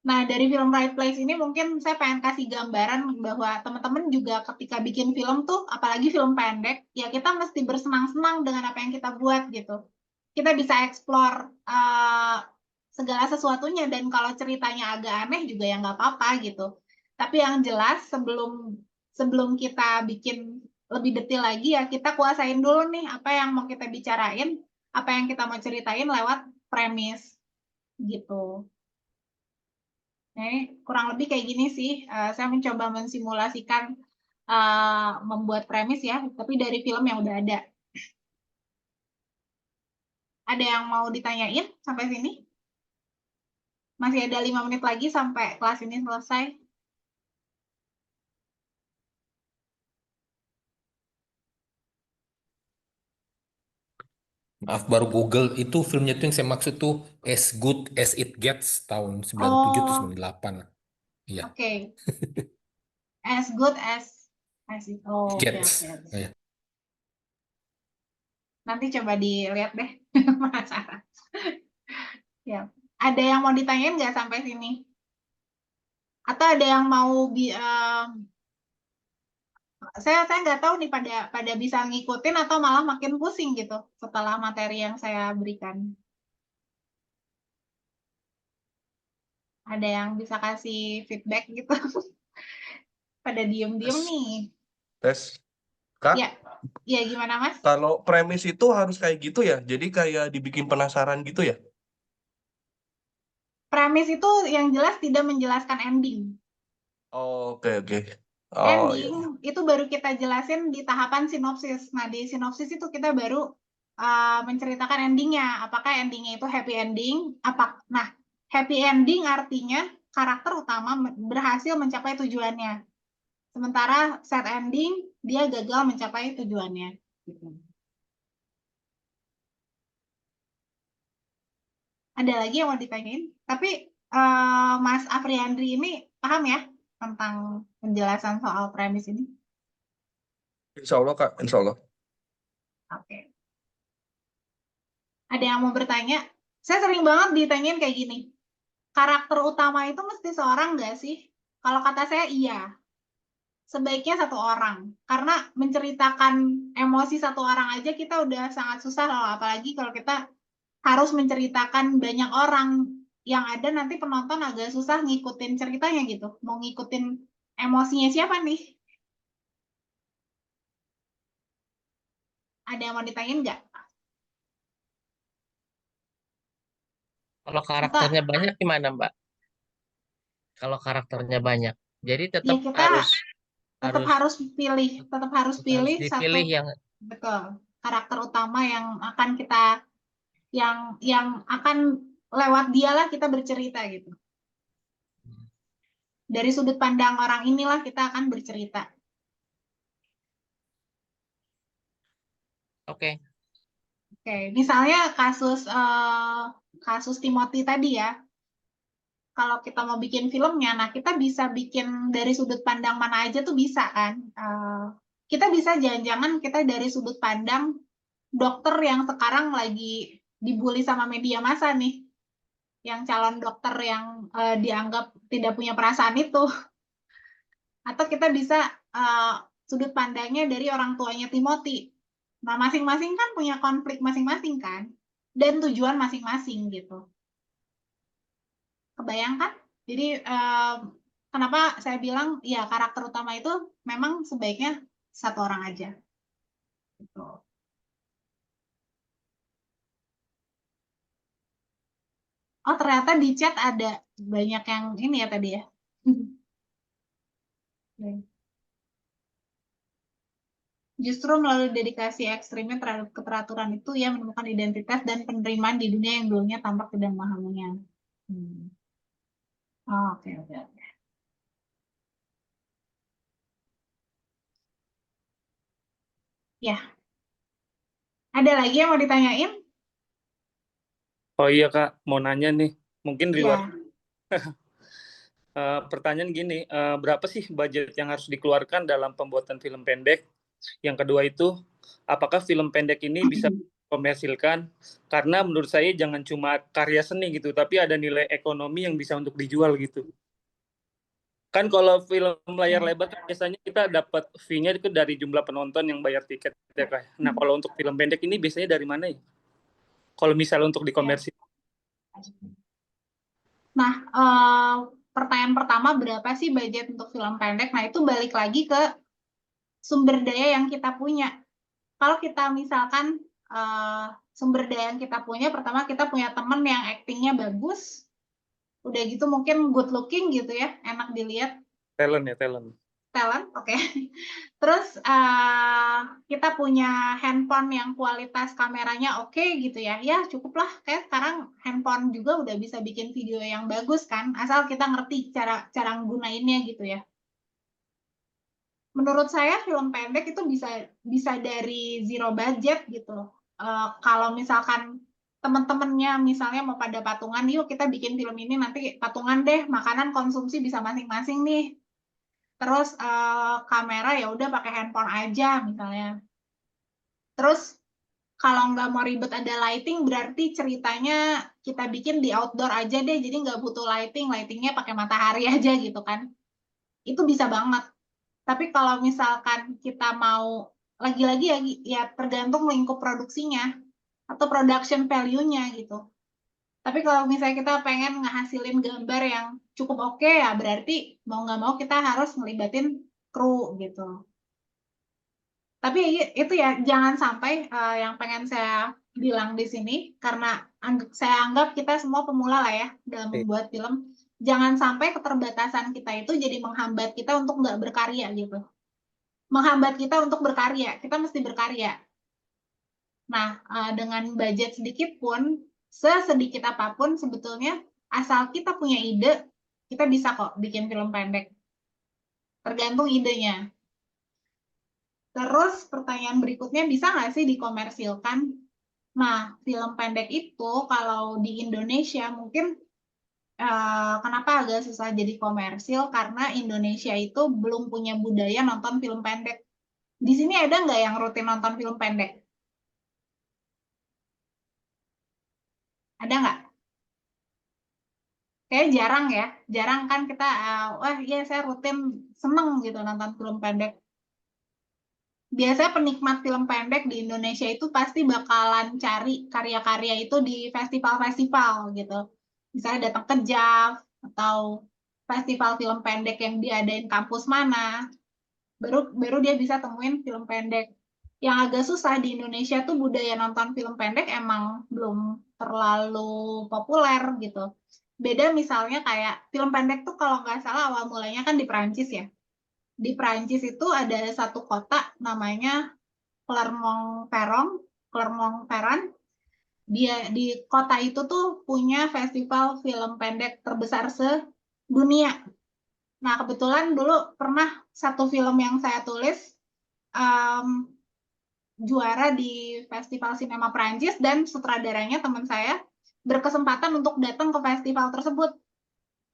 Nah, dari film Right Place ini mungkin saya pengen kasih gambaran bahwa teman-teman juga ketika bikin film tuh, apalagi film pendek, ya kita mesti bersenang-senang dengan apa yang kita buat gitu. Kita bisa explore segala sesuatunya, dan kalau ceritanya agak aneh juga ya nggak apa-apa gitu. Tapi yang jelas sebelum kita bikin lebih detail lagi ya kita kuasain dulu nih apa yang mau kita bicarain, apa yang kita mau ceritain lewat premis gitu. Nah, kurang lebih kayak gini sih. Saya mencoba mensimulasikan membuat premis ya, tapi dari film yang udah ada. Ada yang mau ditanyain sampai sini? Masih ada 5 menit lagi sampai kelas ini selesai. Maaf baru Google itu filmnya itu yang saya maksud tuh As Good As It Gets tahun 97 atau Oh, 98. Iya. oke. As good as it. Oh, oke. Gets. Iya. Nanti coba dilihat deh. Penasaran. Ya. Ada yang mau ditanyain nggak sampai sini? Atau ada yang mau saya nggak tahu nih pada bisa ngikutin atau malah makin pusing gitu setelah materi yang saya berikan. Ada yang bisa kasih feedback gitu? Pada diem-diem Tes, nih. tes. Kak, Ya, ya gimana Mas? kalau premis itu harus kayak gitu ya? Jadi kayak dibikin penasaran gitu ya? Premis itu yang jelas tidak menjelaskan ending. Oh, oke, oke. Oh, iya. Ending itu baru kita jelasin di tahapan sinopsis. Nah, di sinopsis itu kita baru menceritakan endingnya. Apakah endingnya itu happy ending? Nah, happy ending artinya karakter utama berhasil mencapai tujuannya. Sementara sad ending, dia gagal mencapai tujuannya. Gitu. Ada lagi yang mau ditanyain? Tapi Mas Afriandri ini paham ya tentang penjelasan soal premis ini? Insya Allah, Kak. Insya Allah. Oke. Ada yang mau bertanya? Saya sering banget ditanyain kayak gini. Karakter utama itu mesti seorang nggak sih? Kalau kata saya iya. Sebaiknya satu orang. Karena menceritakan emosi satu orang aja kita udah sangat susah loh. Apalagi kalau kita harus menceritakan banyak orang. Yang ada nanti penonton agak susah ngikutin ceritanya gitu. Mau ngikutin emosinya siapa nih? Ada yang mau ditanyain nggak? Kalau Atau karakternya banyak gimana, Mbak? Kalau karakternya banyak, jadi ya tetap kita harus tetap harus harus pilih, tetap harus harus pilih satu, dipilih yang betul, karakter utama yang akan kita yang akan lewat dialah kita bercerita gitu. Dari sudut pandang orang inilah kita akan bercerita. oke. Oke, misalnya kasus Timothy tadi ya. Kalau kita mau bikin filmnya, nah kita bisa bikin dari sudut pandang mana aja tuh bisa kan. Kita bisa jangan-jangan kita dari sudut pandang dokter yang sekarang lagi dibully sama media massa nih, yang calon dokter yang dianggap tidak punya perasaan itu. Atau kita bisa sudut pandangnya dari orang tuanya Timothy. Nah, masing-masing kan punya konflik masing-masing kan, dan tujuan masing-masing gitu. Kebayangkan? Jadi kenapa saya bilang ya karakter utama itu memang sebaiknya satu orang aja. Gitu. Oh, ternyata di chat ada banyak yang ini ya tadi ya. Justru melalui dedikasi ekstrimnya terhadap keteraturan itu, ia menemukan identitas dan penerimaan di dunia yang dulunya tampak tidak memahaminya. Oh, oke, oke, oke. Ya, ada lagi yang mau ditanyain? Oh iya Kak, mau nanya nih, mungkin di luar. Ya, Pertanyaan gini, berapa sih budget yang harus dikeluarkan dalam pembuatan film pendek? Yang kedua itu, apakah film pendek ini bisa komersilkan? Karena menurut saya jangan cuma karya seni gitu, tapi ada nilai ekonomi yang bisa untuk dijual gitu. Kan kalau film layar lebar kan biasanya kita dapat fee-nya itu dari jumlah penonton yang bayar tiket ya Kak. Nah kalau untuk film pendek ini biasanya dari mana ya? Kalau misalnya untuk ya. dikomersil. Nah, pertanyaan pertama, berapa sih budget untuk film pendek? Nah, itu balik lagi ke sumber daya yang kita punya. Kalau kita misalkan sumber daya yang kita punya, pertama kita punya temen yang aktingnya bagus, udah gitu mungkin good looking gitu ya, enak dilihat, Talent ya, talent. talent, oke. Terus kita punya handphone yang kualitas kameranya oke gitu ya, ya cukuplah. Kayak sekarang handphone juga udah bisa bikin video yang bagus kan, asal kita ngerti cara nggunainnya gitu ya. Menurut saya film pendek itu bisa dari zero budget gitu. Kalau misalkan teman-temannya misalnya mau pada patungan, yuk kita bikin film ini nanti patungan deh, makanan konsumsi bisa masing-masing nih. Terus kamera ya udah pakai handphone aja misalnya. Terus kalau nggak mau ribet ada lighting, berarti ceritanya kita bikin di outdoor aja deh, jadi nggak butuh lightingnya pakai matahari aja gitu kan. Itu bisa banget. Tapi kalau misalkan kita mau, lagi-lagi ya tergantung lingkup produksinya atau production value-nya gitu. Tapi kalau misalnya kita pengen ngehasilin gambar yang cukup oke, ya berarti mau nggak mau kita harus ngelibatin kru gitu. Tapi itu ya, jangan sampai yang pengen saya bilang di sini, karena saya anggap kita semua pemula lah ya dalam membuat film. Jangan sampai keterbatasan kita itu jadi menghambat kita untuk nggak berkarya gitu. Menghambat kita untuk berkarya, kita mesti berkarya. Nah, dengan budget sedikit pun, sesedikit apapun sebetulnya, asal kita punya ide, kita bisa kok bikin film pendek. Tergantung idenya. Terus pertanyaan berikutnya, bisa nggak sih dikomersilkan? Nah, film pendek itu kalau di Indonesia mungkin kenapa agak susah jadi komersil? Karena Indonesia itu belum punya budaya nonton film pendek. Di sini ada nggak yang rutin nonton film pendek? Ada nggak? Kayak jarang ya, jarang kan kita, wah iya saya rutin seneng gitu nonton film pendek. Biasanya penikmat film pendek di Indonesia itu pasti bakalan cari karya-karya itu di festival-festival gitu. Misalnya datang ke JAV atau festival film pendek yang diadain kampus mana, baru dia bisa temuin film pendek. Yang agak susah di Indonesia tuh budaya nonton film pendek emang belum terlalu populer gitu. Beda misalnya kayak film pendek tuh kalau nggak salah awal mulanya kan di Perancis ya. Di Perancis itu ada satu kota namanya Clermont-Ferrand. Dia di kota itu tuh punya festival film pendek terbesar sedunia. Nah, kebetulan dulu pernah satu film yang saya tulis juara di Festival Sinema Perancis, dan sutradaranya teman saya berkesempatan untuk datang ke festival tersebut.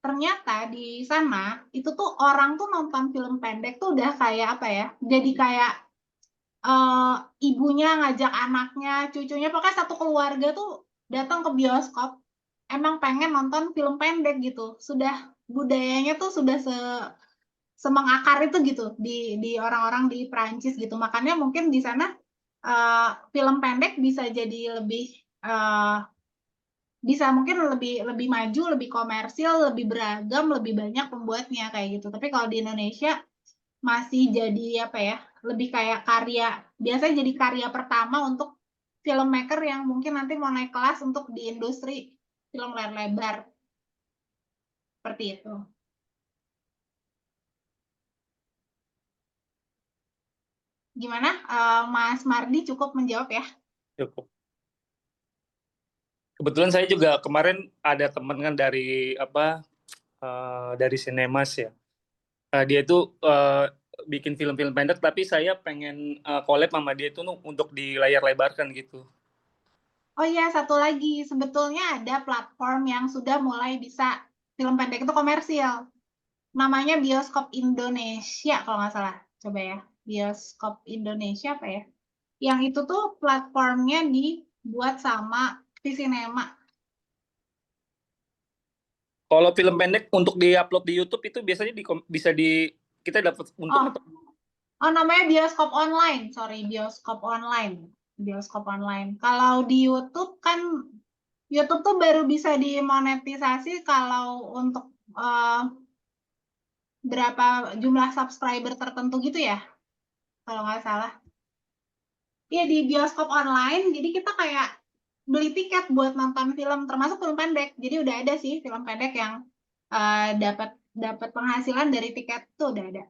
Ternyata di sana itu tuh orang tuh nonton film pendek tuh udah kayak apa ya? Jadi kayak ibunya ngajak anaknya, cucunya, pokoknya satu keluarga tuh datang ke bioskop emang pengen nonton film pendek gitu. Sudah budayanya tuh sudah semengakar itu gitu di orang-orang di Perancis gitu. Makanya mungkin di sana film pendek bisa jadi lebih bisa mungkin lebih maju, lebih komersil, lebih beragam, lebih banyak pembuatnya kayak gitu. Tapi kalau di Indonesia masih jadi apa ya? Lebih kayak karya, biasanya jadi karya pertama untuk filmmaker yang mungkin nanti mau naik kelas untuk di industri film layar lebar. Seperti itu. Gimana, Mas Mardi, cukup menjawab ya? Cukup. Kebetulan saya juga kemarin ada teman kan dari dari Cinemas ya. Dia itu bikin film-film pendek, tapi saya pengen collab sama dia itu untuk di layar lebarkan gitu. Oh iya, satu lagi. Sebetulnya ada platform yang sudah mulai bisa film pendek itu komersil. Namanya Bioskop Indonesia, kalau nggak salah. Coba ya, Bioskop Indonesia apa ya? Yang itu tuh platformnya dibuat sama Visinema. Kalau film pendek untuk di-upload di YouTube itu biasanya bisa kita dapat untuk namanya Bioskop Online. Sorry, Bioskop Online. Bioskop Online. Kalau di YouTube kan, YouTube tuh baru bisa dimonetisasi kalau untuk berapa jumlah subscriber tertentu gitu ya, kalau nggak salah. Iya, di Bioskop Online, jadi kita kayak beli tiket buat nonton film, termasuk film pendek. Jadi udah ada sih film pendek yang dapat penghasilan dari tiket tuh udah ada.